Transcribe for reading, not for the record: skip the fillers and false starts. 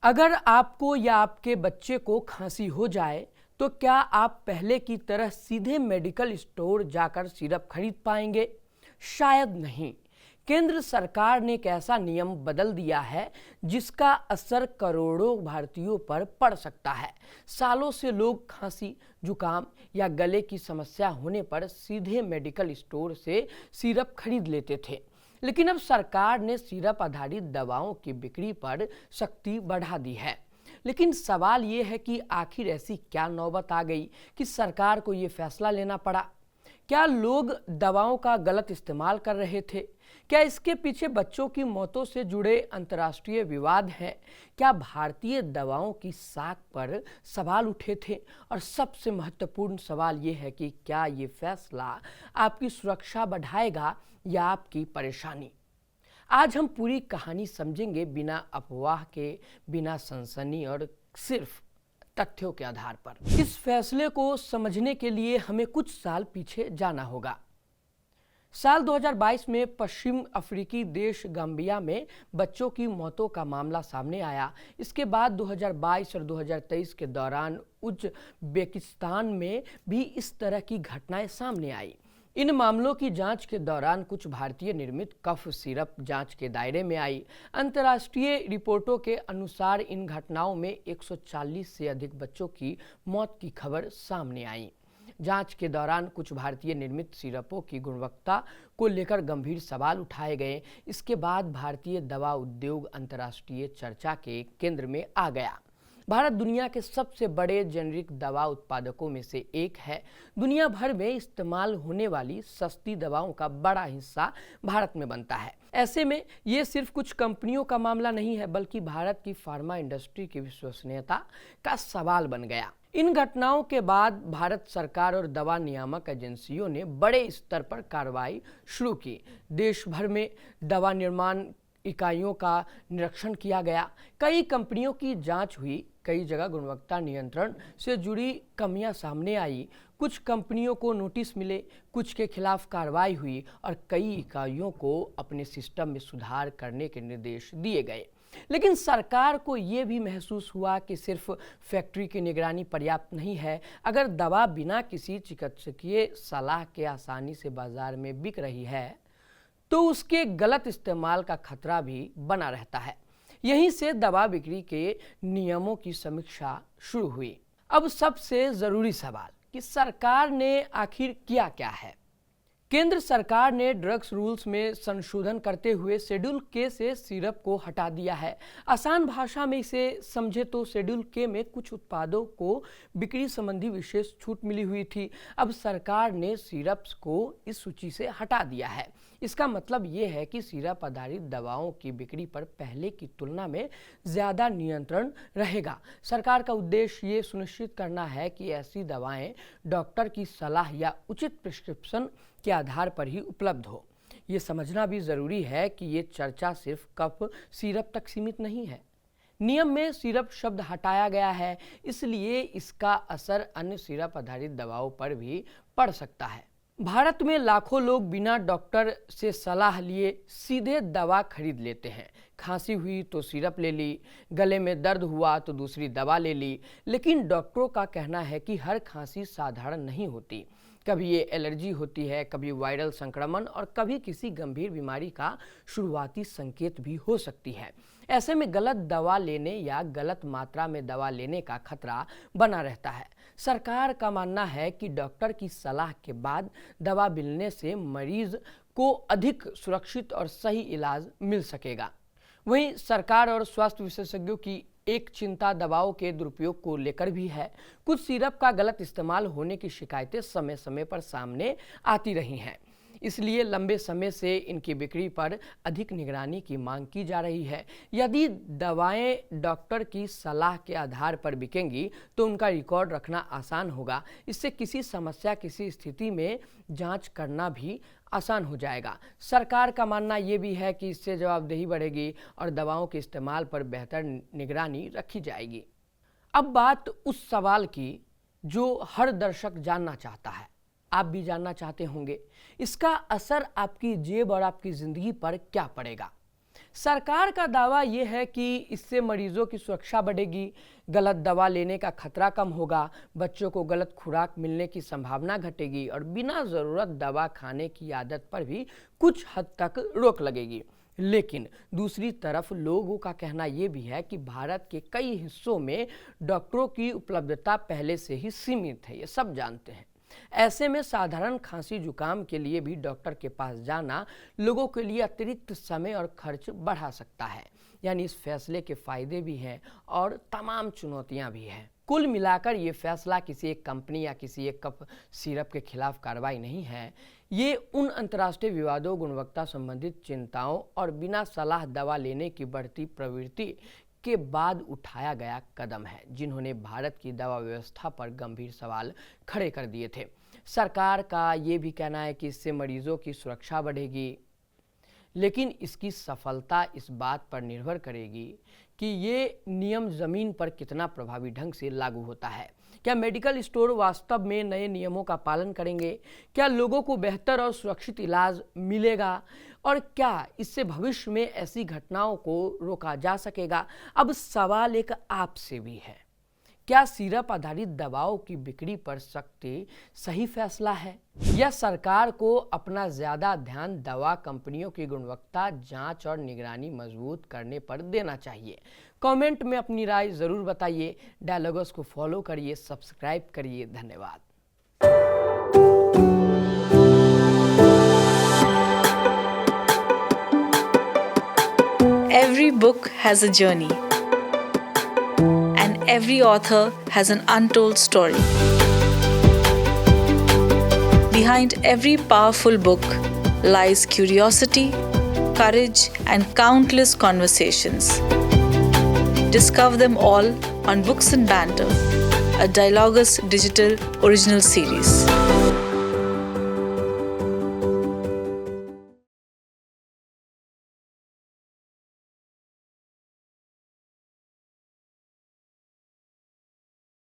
अगर आपको या आपके बच्चे को खांसी हो जाए तो क्या आप पहले की तरह सीधे मेडिकल स्टोर जाकर सिरप खरीद पाएंगे? शायद नहीं। केंद्र सरकार ने एक ऐसा नियम बदल दिया है जिसका असर करोड़ों भारतीयों पर पड़ सकता है। सालों से लोग खांसी, जुकाम या गले की समस्या होने पर सीधे मेडिकल स्टोर से सिरप खरीद लेते थे, लेकिन अब सरकार ने सिरप आधारित दवाओं की बिक्री पर सख्ती बढ़ा दी है। लेकिन सवाल ये है कि आखिर ऐसी क्या नौबत आ गई कि सरकार को ये फैसला लेना पड़ा? क्या लोग दवाओं का गलत इस्तेमाल कर रहे थे? क्या इसके पीछे बच्चों की मौतों से जुड़े अंतर्राष्ट्रीय विवाद हैं? क्या भारतीय दवाओं की साख पर सवाल उठे थे? और सबसे महत्वपूर्ण सवाल ये है कि क्या ये फैसला आपकी सुरक्षा बढ़ाएगा या आपकी परेशानी? आज हम पूरी कहानी समझेंगे, बिना अफवाह के, बिना सनसनी और सिर्फ तथ्यों के आधार पर। इस फैसले को समझने के लिए हमें कुछ साल पीछे जाना होगा। साल 2022 में पश्चिम अफ्रीकी देश गाम्बिया में बच्चों की मौतों का मामला सामने आया। इसके बाद 2022 और 2023 के दौरान उज़्बेकिस्तान में भी इस तरह की घटनाएं सामने आई। इन मामलों की जांच के दौरान कुछ भारतीय निर्मित कफ सिरप जांच के दायरे में आई। अंतर्राष्ट्रीय रिपोर्टों के अनुसार इन घटनाओं में 140 से अधिक बच्चों की मौत की खबर सामने आई। जांच के दौरान कुछ भारतीय निर्मित सिरपों की गुणवत्ता को लेकर गंभीर सवाल उठाए गए। इसके बाद भारतीय दवा उद्योग अंतर्राष्ट्रीय चर्चा के केंद्र में आ गया। भारत दुनिया के सबसे बड़े जेनेरिक दवा उत्पादकों में से एक है। दुनिया भर में इस्तेमाल होने वाली सस्ती दवाओं का बड़ा हिस्सा भारत में बनता है। ऐसे में ये सिर्फ कुछ कंपनियों का मामला नहीं है, बल्कि भारत की फार्मा इंडस्ट्री की विश्वसनीयता का सवाल बन गया। इन घटनाओं के बाद भारत सरकार और दवा नियामक एजेंसियों ने बड़े स्तर पर कार्रवाई शुरू की। देश भर में दवा निर्माण इकाइयों का निरीक्षण किया गया। कई कंपनियों की जांच हुई। कई जगह गुणवत्ता नियंत्रण से जुड़ी कमियां सामने आई। कुछ कंपनियों को नोटिस मिले, कुछ के खिलाफ कार्रवाई हुई और कई इकाइयों को अपने सिस्टम में सुधार करने के निर्देश दिए गए। लेकिन सरकार को ये भी महसूस हुआ कि सिर्फ फैक्ट्री की निगरानी पर्याप्त नहीं है। अगर दवा बिना किसी चिकित्सकीय सलाह के आसानी से बाजार में बिक रही है तो उसके गलत इस्तेमाल का खतरा भी बना रहता है। यहीं से दवा बिक्री के नियमों की समीक्षा शुरू हुई। अब सबसे जरूरी सवाल कि सरकार ने आखिर किया क्या है? केंद्र सरकार ने ड्रग्स रूल्स में संशोधन करते हुए शेड्यूल के से सिरप को हटा दिया है। आसान भाषा में इसे समझे तो शेड्यूल के में कुछ उत्पादों को बिक्री संबंधी विशेष छूट मिली हुई थी। अब सरकार ने सिरप्स को इस सूची से हटा दिया है। इसका मतलब ये है कि सिरप आधारित दवाओं की बिक्री पर पहले की तुलना में ज़्यादा नियंत्रण रहेगा। सरकार का उद्देश्य ये सुनिश्चित करना है कि ऐसी दवाएं डॉक्टर की सलाह या उचित प्रिस्क्रिप्शन के आधार पर ही उपलब्ध हो। ये समझना भी ज़रूरी है कि ये चर्चा सिर्फ कफ सिरप तक सीमित नहीं है। नियम में सिरप शब्द हटाया गया है, इसलिए इसका असर अन्य सिरप आधारित दवाओं पर भी पड़ सकता है। भारत में लाखों लोग बिना डॉक्टर से सलाह लिए सीधे दवा खरीद लेते हैं। खांसी हुई तो सिरप ले ली, गले में दर्द हुआ तो दूसरी दवा ले ली। लेकिन डॉक्टरों का कहना है कि हर खांसी साधारण नहीं होती। कभी ये एलर्जी होती है, कभी वायरल संक्रमण और कभी किसी गंभीर बीमारी का शुरुआती संकेत भी हो सकती है। ऐसे में गलत दवा लेने या गलत मात्रा में दवा लेने का खतरा बना रहता है। सरकार का मानना है कि डॉक्टर की सलाह के बाद दवा मिलने से मरीज को अधिक सुरक्षित और सही इलाज मिल सकेगा। वहीं सरकार और स्वास्थ्य विशेषज्ञों की एक चिंता दवाओं के दुरुपयोग को लेकर भी है। कुछ सिरप का गलत इस्तेमाल होने की शिकायतें समय समय पर सामने आती रही हैं। इसलिए लंबे समय से इनकी बिक्री पर अधिक निगरानी की मांग की जा रही है। यदि दवाएं डॉक्टर की सलाह के आधार पर बिकेंगी तो उनका रिकॉर्ड रखना आसान होगा। इससे किसी समस्या, किसी स्थिति में जांच करना भी आसान हो जाएगा। सरकार का मानना ये भी है कि इससे जवाबदेही बढ़ेगी और दवाओं के इस्तेमाल पर बेहतर निगरानी रखी जाएगी। अब बात उस सवाल की जो हर दर्शक जानना चाहता है, आप भी जानना चाहते होंगे, इसका असर आपकी जेब और आपकी जिंदगी पर क्या पड़ेगा? सरकार का दावा ये है कि इससे मरीजों की सुरक्षा बढ़ेगी, गलत दवा लेने का खतरा कम होगा, बच्चों को गलत खुराक मिलने की संभावना घटेगी और बिना ज़रूरत दवा खाने की आदत पर भी कुछ हद तक रोक लगेगी। लेकिन दूसरी तरफ लोगों का कहना यह भी है कि भारत के कई हिस्सों में डॉक्टरों की उपलब्धता पहले से ही सीमित है, ये सब जानते हैं। ऐसे में साधारण खांसी जुकाम के लिए भी डॉक्टर के पास जाना लोगों के लिए अतिरिक्त समय और खर्च बढ़ा सकता है। यानी इस फैसले के फायदे भी हैं और तमाम चुनौतियां भी हैं। कुल मिलाकर ये फैसला किसी एक कंपनी या किसी एक कप सिरप के खिलाफ कार्रवाई नहीं है। ये उन अंतर्राष्ट्रीय विवादों, गुणवत्ता संबंधित चिंताओं और बिना सलाह दवा लेने की बढ़ती प्रवृत्ति के बाद उठाया गया कदम है, जिन्होंने भारत की दवा व्यवस्था पर गंभीर सवाल खड़े कर दिए थे। सरकार का ये भी कहना है कि इससे मरीजों की सुरक्षा बढ़ेगी, लेकिन इसकी सफलता इस बात पर निर्भर करेगी कि ये नियम ज़मीन पर कितना प्रभावी ढंग से लागू होता है। क्या मेडिकल स्टोर वास्तव में नए नियमों का पालन करेंगे? क्या लोगों को बेहतर और सुरक्षित इलाज मिलेगा? और क्या इससे भविष्य में ऐसी घटनाओं को रोका जा सकेगा? अब सवाल एक आपसे भी है, क्या सिरप आधारित दवाओं की बिक्री पर सख्ती सही फैसला है, या सरकार को अपना ज़्यादा ध्यान दवा कंपनियों की गुणवत्ता जांच और निगरानी मजबूत करने पर देना चाहिए? कमेंट में अपनी राय ज़रूर बताइए। डायलॉग्स को फॉलो करिए, सब्सक्राइब करिए। धन्यवाद। Every book has a journey, and every author has an untold story. Behind every powerful book lies curiosity, courage, and countless conversations. Discover them all on Books and Banter, a Dialogus Digital original series.